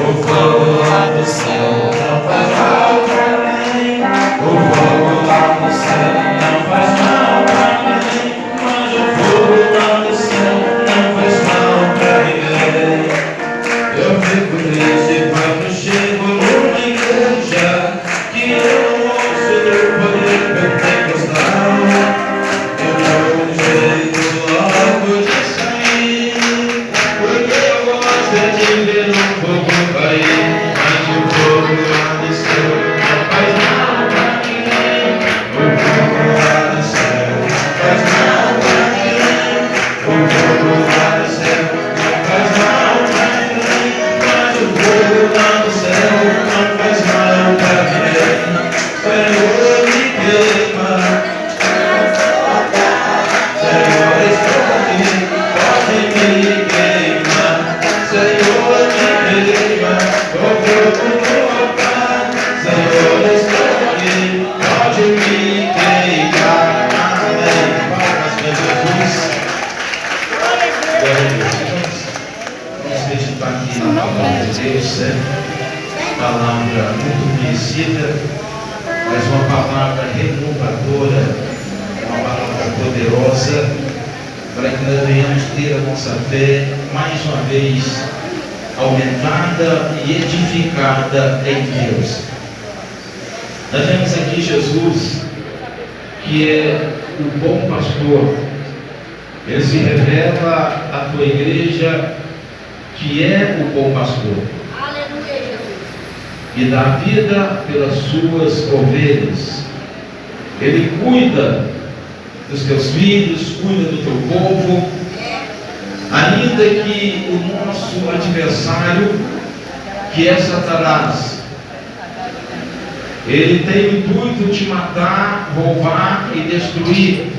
O fogo lá do céu não faz mal pra mim. O fogo lá do céu não faz mal pra mim. Mas o fogo lá do céu não faz mal pra ninguém. Eu fico triste quando chego numa igreja que eu não ouço do poder pentecostal. Eu dou um jeito logo de sair, porque eu gosto de ver o fogo cair. Mas o fogo lá do céu não faz mal pra ninguém. O fogo lá do céu não faz mal pra ninguém. O fogo lá do céu não faz mal pra ninguém. Mas o fogo lá do céu não faz mal pra ninguém. Senhor, me queima. Senhor, estou aqui, pode me queimar. Senhor, me queima, o fogo no altar. Senhor, estou aqui, pode me queimar. Amém. Palmas para Jesus. Glória a Deus. Vamos meditar aqui na palavra de Deus, palavra muito conhecida, mas uma palavra renovadora, uma palavra poderosa, para que nós venhamos ter a nossa fé mais uma vez aumentada e edificada em Deus. Nós vemos aqui Jesus, que é o bom pastor. Ele se revela à tua igreja que é o bom pastor. Aleluia, Jesus. E dá vida pelas suas ovelhas. Ele cuida dos teus filhos, cuida do teu povo, ainda que o nosso adversário, que é Satanás, ele tem o intuito de matar, roubar e destruir.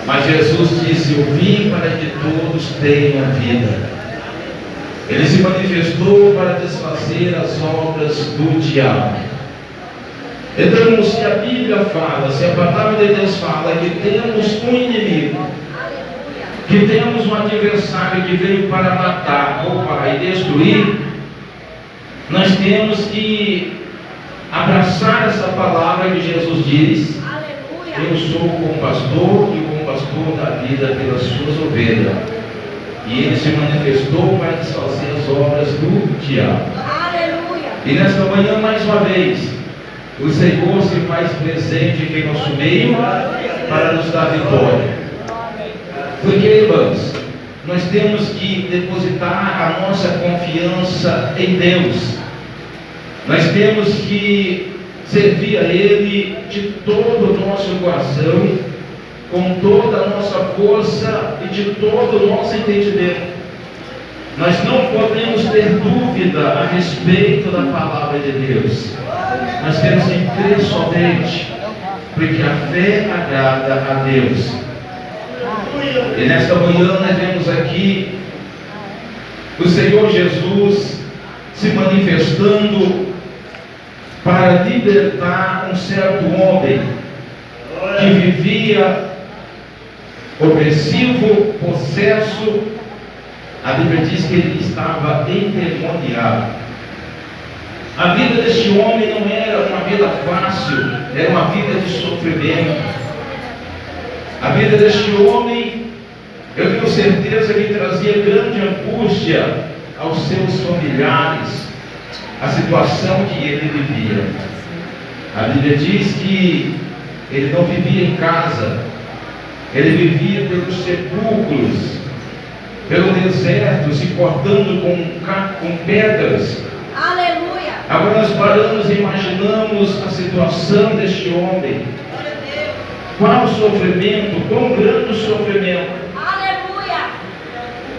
Mas Jesus disse: eu vim para que todos tenham vida. Ele se manifestou para desfazer as obras do diabo. Então, se a Bíblia fala, se a palavra de Deus fala que temos um inimigo, que temos um adversário que veio para matar, roubar e destruir, nós temos que abraçar essa palavra que Jesus diz: eu sou o bom pastor, e o bom pastor dá vida pelas suas ovelhas. E ele se manifestou para desfazer as obras do diabo. Aleluia. E nesta manhã, mais uma vez, o Senhor se faz presente aqui em nosso meio para nos dar vitória. Porque, irmãos, nós temos que depositar a nossa confiança em Deus. Nós temos que servir a Ele de todo o nosso coração, com toda a nossa força e de todo o nosso entendimento. Nós não podemos ter dúvida a respeito da palavra de Deus. Nós temos que crer somente, porque a fé agrada a Deus. E nesta manhã nós vemos aqui o Senhor Jesus se manifestando para libertar um certo homem que vivia opressivo, possesso. A Bíblia diz que ele estava endemoniado. A vida deste homem não era uma vida fácil, era uma vida de sofrimento. A vida deste homem, eu tenho certeza que trazia grande angústia aos seus familiares, a situação que ele vivia. A Bíblia diz que ele não vivia em casa, ele vivia pelos sepulcros, pelo deserto, se cortando com pedras. Aleluia. Agora nós paramos e imaginamos a situação deste homem. Qual o sofrimento, quão grande o sofrimento. Aleluia.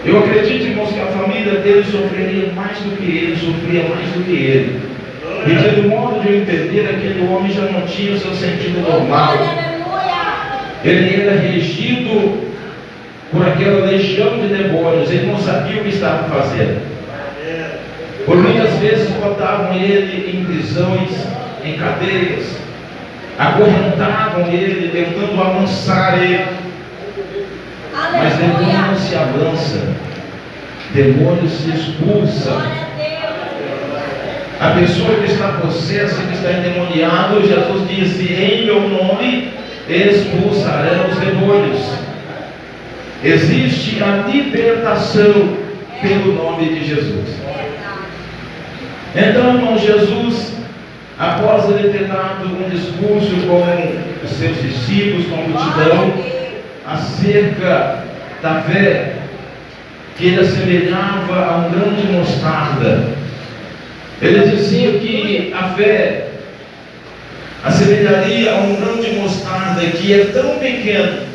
Eu acredito, irmãos, que a família dele sofreria mais do que ele, sofria mais do que ele. E de modo de eu entender, aquele homem já não tinha o seu sentido normal. Ele era regido por aquela legião de demônios, ele não sabia o que estava fazendo. Por muitas vezes botavam ele em prisões, em cadeias, acorrentavam ele, tentando amansar ele. Mas demônio não se avança, demônio se expulsa. Glória a Deus. A pessoa que está possessa, que está endemoniado, Jesus disse: em meu nome expulsarão os demônios. Existe a libertação pelo nome de Jesus. Então, irmão, Jesus, após ele ter dado um discurso com os seus discípulos, com a multidão, acerca da fé, que ele assemelhava a um grão de mostarda, ele dizia que a fé assemelharia a um grão de mostarda que é tão pequeno,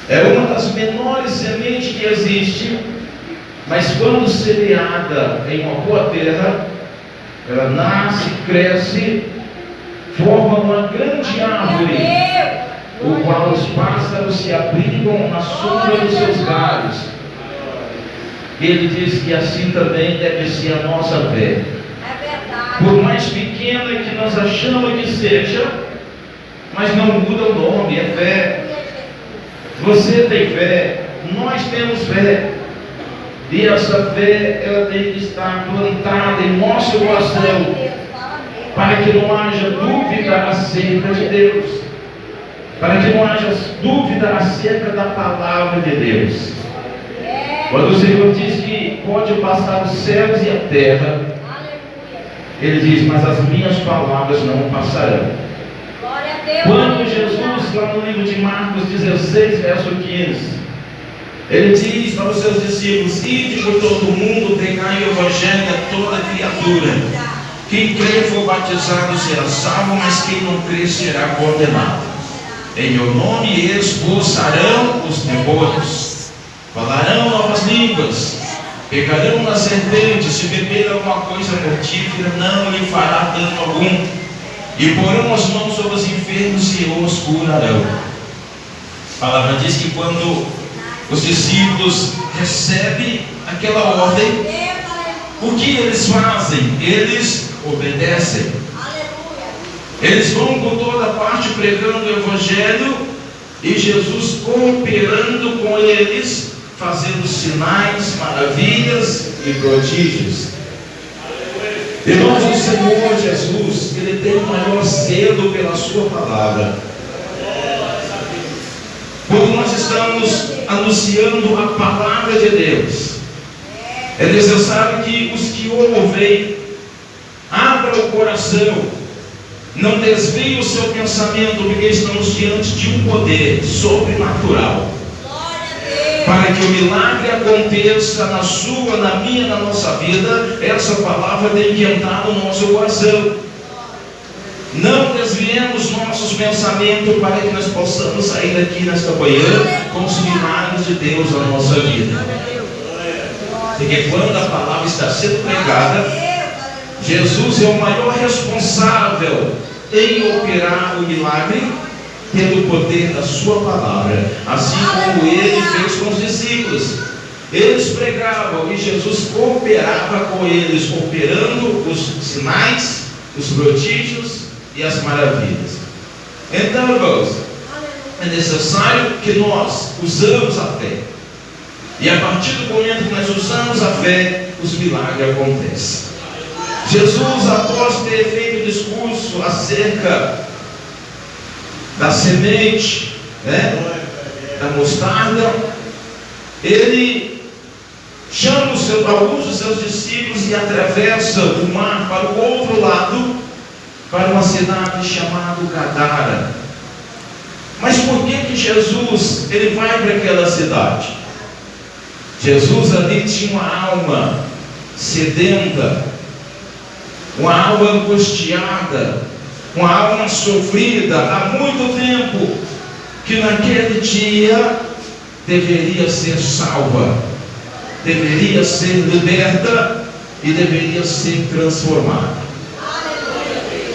é uma das menores sementes que existe, mas quando semeada em uma boa terra, ela nasce, cresce, forma uma grande árvore, o qual os pássaros se abrigam na sombra dos seus galhos. Ele diz que assim também deve ser a nossa fé. Por mais pequena que nós achamos que seja, mas não muda o nome, é fé. Você tem fé, nós temos fé. E essa fé, ela tem que estar plantada em nosso coração, para que não haja dúvida acerca de Deus, para que não haja dúvida acerca da palavra de Deus. Quando o Senhor diz que pode passar os céus e a terra, Ele diz: mas as minhas palavras não passarão. Quando Jesus, lá no livro de Marcos 16, verso 15, Ele diz para os seus discípulos: ide por todo o mundo, pregai o evangelho a toda criatura. Quem crê e for batizado será salvo, mas quem não crê será condenado. Em meu nome expulsarão os demônios, falarão novas línguas, pegarão na serpente, se beber alguma coisa mortífera, não lhe fará dano algum, e porão as mãos sobre os enfermos e os curarão. A palavra diz que quando os discípulos recebem aquela ordem, o que eles fazem? Eles obedecem. Eles vão por toda parte pregando o evangelho, e Jesus cooperando com eles, fazendo sinais, maravilhas e prodígios. Irmãos, o Senhor Jesus, Ele tem o maior zelo pela sua palavra. Quando nós estamos anunciando a palavra de Deus, é necessário que os que ouvem abram o coração, não desviem o seu pensamento, porque estamos diante de um poder sobrenatural. Para que o milagre aconteça na sua, na minha, na nossa vida, essa palavra tem que entrar no nosso coração. Não desviemos nossos pensamentos, para que nós possamos sair daqui nesta manhã com os milagres de Deus na nossa vida. Porque quando a palavra está sendo pregada, Jesus é o maior responsável em operar o milagre pelo poder da sua palavra, assim como ele fez com os discípulos. Eles pregavam e Jesus cooperava com eles, operando os sinais, os prodígios e as maravilhas. Então, irmãos, é necessário que nós usamos a fé, e a partir do momento que nós usamos a fé, os milagres acontecem. Jesus, após ter feito o discurso acerca da semente, da mostarda, ele chama alguns dos seus discípulos e atravessa o mar para o outro lado, para uma cidade chamada Gadara. Mas por que Jesus ele vai para aquela cidade? Jesus ali tinha uma alma sedenta, uma alma angustiada, uma alma sofrida há muito tempo, que naquele dia deveria ser salva, deveria ser liberta e deveria ser transformada.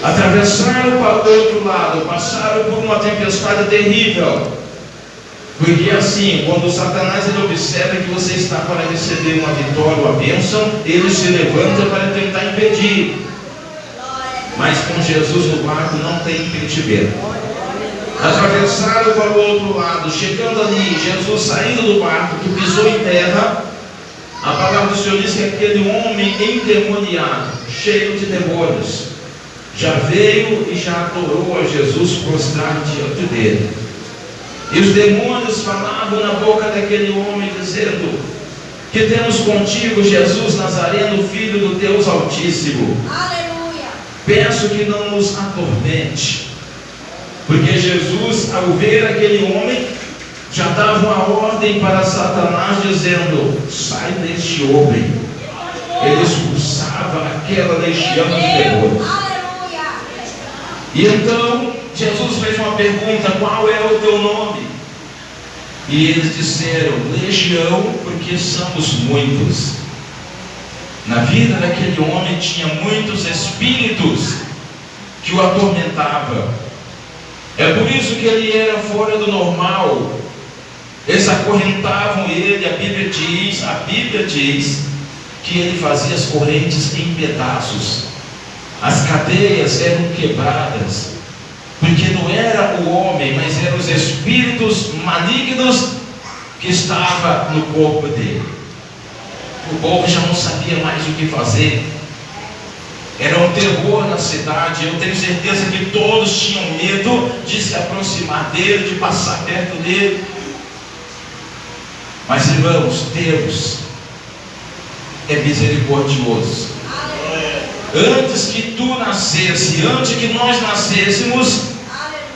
Atravessaram para o outro lado, passaram por uma tempestade terrível, porque assim, quando Satanás ele observa que você está para receber uma vitória, uma bênção, ele se levanta para tentar impedir. Mas com Jesus no barco não tem impedimento. Atravessaram para o outro lado, chegando ali, Jesus saindo do barco, que pisou em terra, A palavra do Senhor diz que aquele homem endemoniado, cheio de demônios, já veio e já adorou a Jesus prostrado diante dele. E os demônios falavam na boca daquele homem, dizendo: que temos contigo, Jesus Nazareno, Filho do Deus Altíssimo. Aleluia. Peço que não nos atormente. Porque Jesus, ao ver aquele homem, já dava uma ordem para Satanás, dizendo: sai deste homem. Ele expulsava aquela legião de demônios. Aleluia. E então Jesus fez uma pergunta: qual é o teu nome? E eles disseram: legião, porque somos muitos. Na vida daquele homem tinha muitos espíritos que o atormentavam. É por isso que ele era fora do normal. Eles acorrentavam ele. A Bíblia diz que ele fazia as correntes em pedaços. As cadeias eram quebradas, porque não era o homem, mas eram os espíritos malignos que estavam no corpo dele. O povo já não sabia mais o que fazer. Era um terror na cidade. Eu tenho certeza que todos tinham medo de se aproximar dele, de passar perto dele. Mas, irmãos, Deus é misericordioso. Antes que tu nascesse, antes que nós nascêssemos,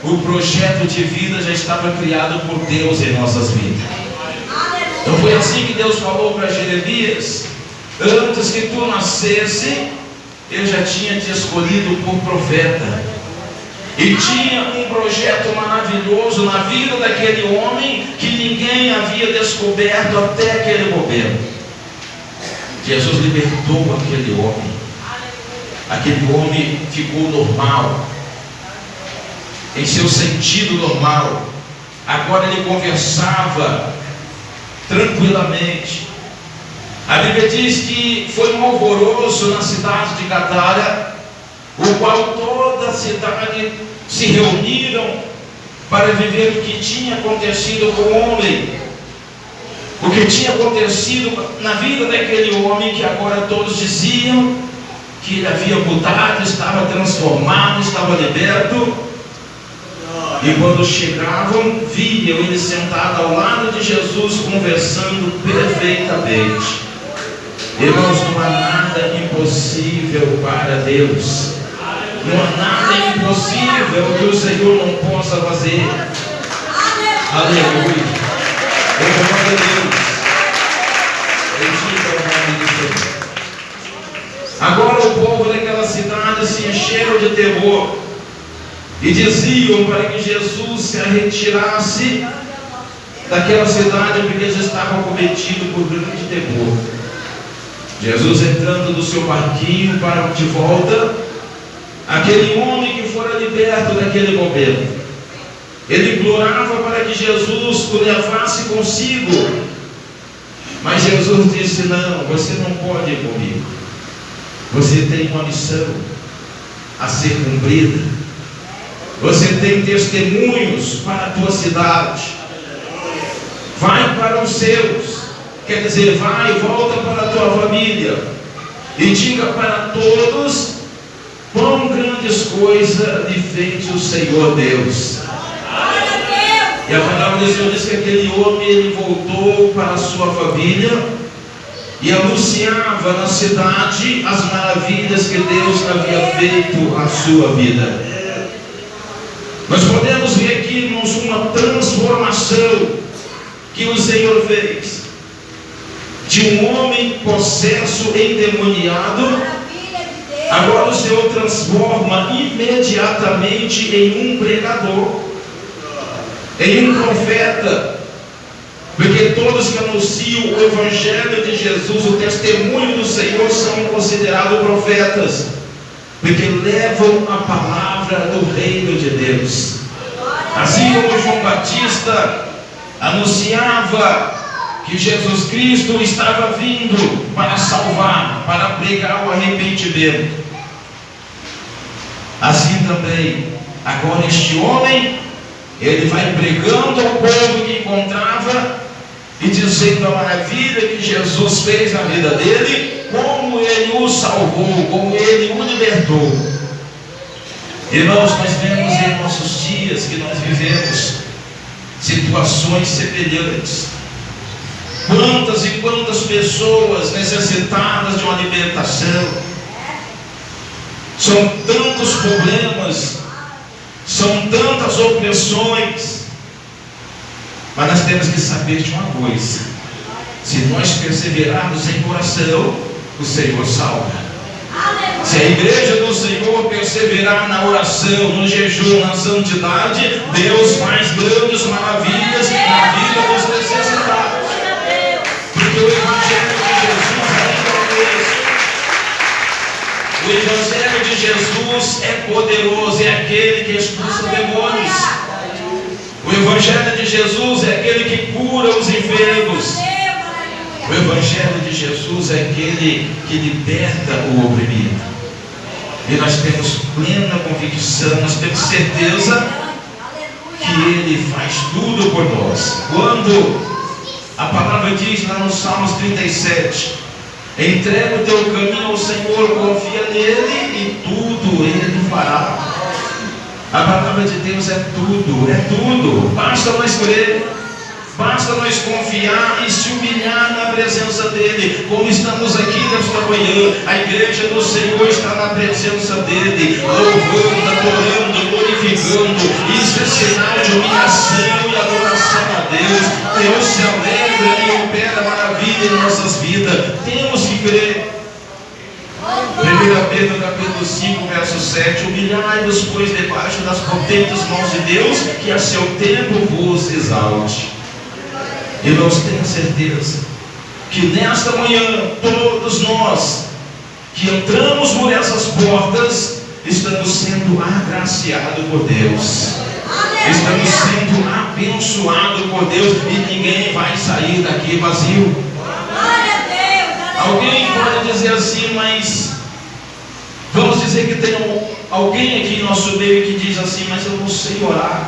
o projeto de vida já estava criado por Deus em nossas vidas. Então foi assim que Deus falou para Jeremias: antes que tu nascesse, eu já tinha te escolhido por profeta. E tinha um projeto maravilhoso na vida daquele homem que ninguém havia descoberto até aquele momento. Jesus libertou aquele homem. Aquele homem ficou normal, em seu sentido normal. Agora ele conversava tranquilamente. A Bíblia diz que foi um alvoroço na cidade de Gadara, o qual toda a cidade se reuniram para viver o que tinha acontecido com o homem, o que tinha acontecido na vida daquele homem, que agora todos diziam que ele havia mudado, estava transformado, estava liberto. E quando chegavam, viam ele sentado ao lado de Jesus, conversando perfeitamente. Irmãos, não há nada impossível para Deus. Não há nada impossível que o Senhor não possa fazer. Aleluia. Em nome de Deus. Bendito é o nome do Senhor. Agora o povo daquela cidade se encheram de temor e diziam para que Jesus se retirasse daquela cidade, porque eles estavam cometidos por grande temor. Jesus, entrando do seu barquinho para de volta, aquele homem que fora liberto daquele momento, ele implorava para que Jesus o levasse consigo. Mas Jesus disse: não, você não pode ir comigo. Você tem uma missão a ser cumprida. Você tem testemunhos para a tua cidade. Vai para os seus. Quer dizer, vai e volta para a tua família. E diga para todos quão grandes coisas lhe fez o Senhor Deus. E a palavra do Senhor diz que aquele homem, ele voltou para a sua família e anunciava na cidade as maravilhas que Deus havia feito à sua vida. Nós podemos ver aqui, irmãos, uma transformação que o Senhor fez de um homem possesso, endemoniado. Agora o Senhor transforma imediatamente em um pregador, em um profeta. Porque todos que anunciam o Evangelho de Jesus, o testemunho do Senhor, são considerados profetas, porque levam a palavra do reino de Deus. Assim como João Batista anunciava que Jesus Cristo estava vindo para salvar, para pregar o arrependimento, assim também agora este homem, ele vai pregando ao povo que encontrava, e dizendo a maravilha que Jesus fez na vida dele, como ele o salvou, como ele o libertou. Irmãos, nós vemos em nossos dias que nós vivemos situações semelhantes. Quantas e quantas pessoas necessitadas de uma libertação. São tantos problemas, são tantas opressões. Mas nós temos que saber de uma coisa: se nós perseverarmos em oração, o Senhor salva. Se a igreja do Senhor perseverar na oração, no jejum, na santidade, Deus faz grandes maravilhas na vida dos necessitados. Porque o Evangelho de Jesus é o Evangelho de Jesus é poderoso, é aquele que expulsa demônios. O Evangelho de Jesus é aquele que cura os enfermos. O Evangelho de Jesus é aquele que liberta o oprimido. E nós temos plena convicção, nós temos certeza que Ele faz tudo por nós. Quando a palavra diz lá no Salmos 37, entrega o teu caminho ao Senhor, confia nele e tudo Ele fará. A palavra de Deus é tudo. Basta nós crer, basta nós confiar e se humilhar na presença dEle. Como estamos aqui nesta manhã, a igreja do Senhor está na presença dEle, louvando, adorando, glorificando. Isso é sinal de humilhação e adoração a Deus. Deus se alegra e opera maravilha em nossas vidas. Temos que crer. 1 Pedro capítulo 5, verso 7: humilhai-vos, pois, debaixo das potentes mãos de Deus, que a seu tempo vos exalte. Irmãos, tenham certeza que nesta manhã, todos nós que entramos por essas portas, estamos sendo agraciados por Deus. Estamos sendo abençoados por Deus e ninguém vai sair daqui vazio. Alguém pode dizer assim, mas vamos dizer que tem alguém aqui em nosso meio que diz assim, mas eu não sei orar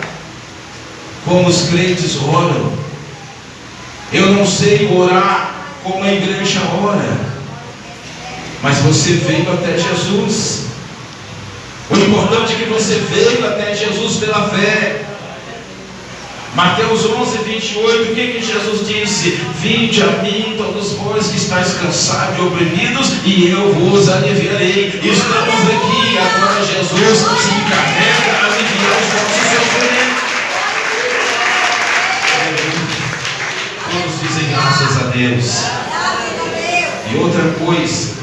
como os crentes oram. Eu não sei orar como a igreja ora. Mas você veio até Jesus. O importante é que você veio até Jesus pela fé. Mateus 11, 28, o que Jesus disse? Vinde a mim todos vós que estáis cansados e oprimidos, e eu vos aliviarei. Estamos aqui, agora Jesus se encarrega de aliviar os nossos sofrimentos. Todos dizem graças a Deus. E outra coisa,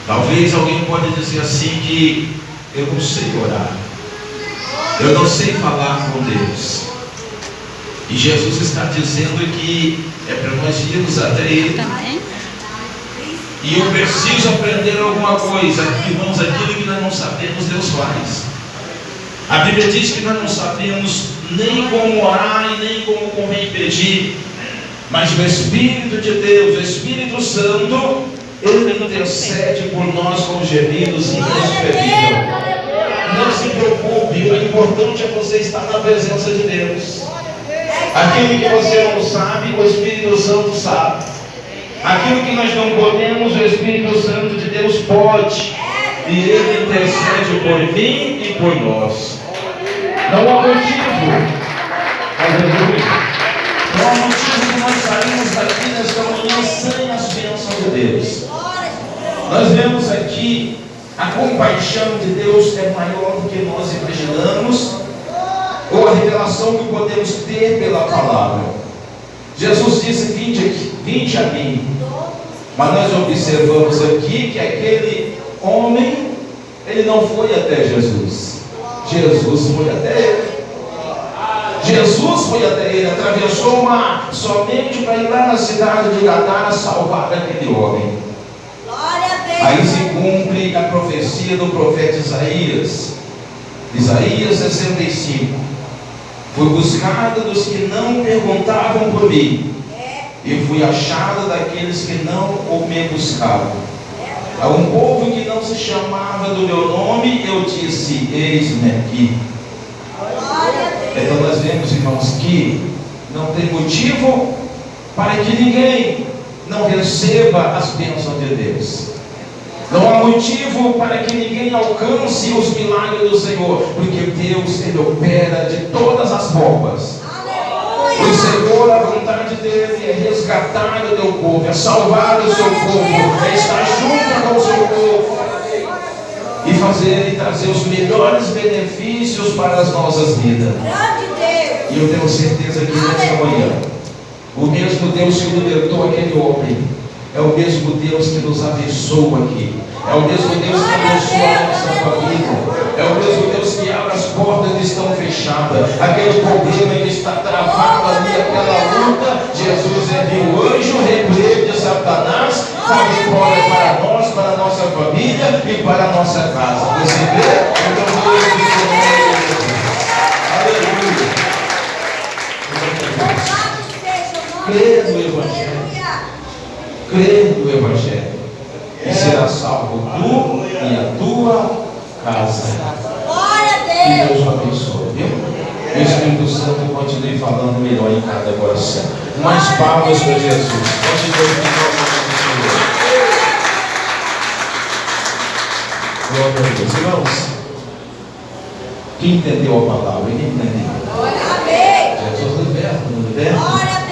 talvez alguém pode dizer assim que eu não sei orar, eu não sei falar com Deus. E Jesus está dizendo que é para nós irmos até Ele. E eu preciso aprender alguma coisa. Irmãos, aquilo que nós não sabemos, Deus faz. A Bíblia diz que nós não sabemos nem como orar e nem como convém pedir. Mas o Espírito de Deus, o Espírito Santo, Ele intercede por nós com gemidos inexprimíveis. Não se preocupe, o importante é você estar na presença de Deus. Aquilo que você não sabe, o Espírito Santo sabe. Aquilo que nós não podemos, o Espírito Santo de Deus pode. E Ele intercede por mim e por nós. Não há motivo. Aleluia. Não há motivo que nós saímos daqui nesta manhã sem as bênçãos de Deus. Nós vemos aqui a compaixão de Deus é maior do que nós imaginamos, ou a revelação que podemos ter pela palavra. Jesus disse: vinde a mim. Mas nós observamos aqui que aquele homem, ele não foi até Jesus. Jesus foi até ele. Jesus foi até ele, atravessou o mar somente para ir lá na cidade de Gadara salvar aquele homem. Aí se cumpre a profecia do profeta Isaías. Isaías 65. Fui buscado dos que não perguntavam por mim, e fui achado daqueles que não me buscavam. A um povo que não se chamava do meu nome, eu disse: eis-me aqui. Então nós vemos, irmãos, que não tem motivo para que ninguém não receba as bênçãos de Deus. Não há motivo para que ninguém alcance os milagres do Senhor, porque Deus, Ele opera de todas as formas. O Senhor, a vontade dele é resgatar o teu povo, é salvar o seu povo, é estar junto com o seu povo e fazer e trazer os melhores benefícios para as nossas vidas. E eu tenho certeza que nesta manhã, o mesmo Deus que libertou aquele homem é o mesmo Deus que nos abençoa aqui. É o mesmo Deus que abençoa a nossa família. É o mesmo Deus que abre as portas que estão fechadas. Aquele problema que está travado ali, aquela luta, Jesus envia o anjo, repreende Satanás, faz vitória para nós, para a nossa família e para a nossa casa. Você vê? Então, Deus Aleluia. Crê no Evangelho. Crê no Evangelho. E será salvo tu e a tua casa. Que Deus o abençoe, viu? Que o Espírito Santo continue falando melhor em cada coração. Mais palmas para Jesus. Continue com nós, glória a Deus. Irmãos, quem entendeu a palavra? Quem entendeu? Jesus liberta, não liberta?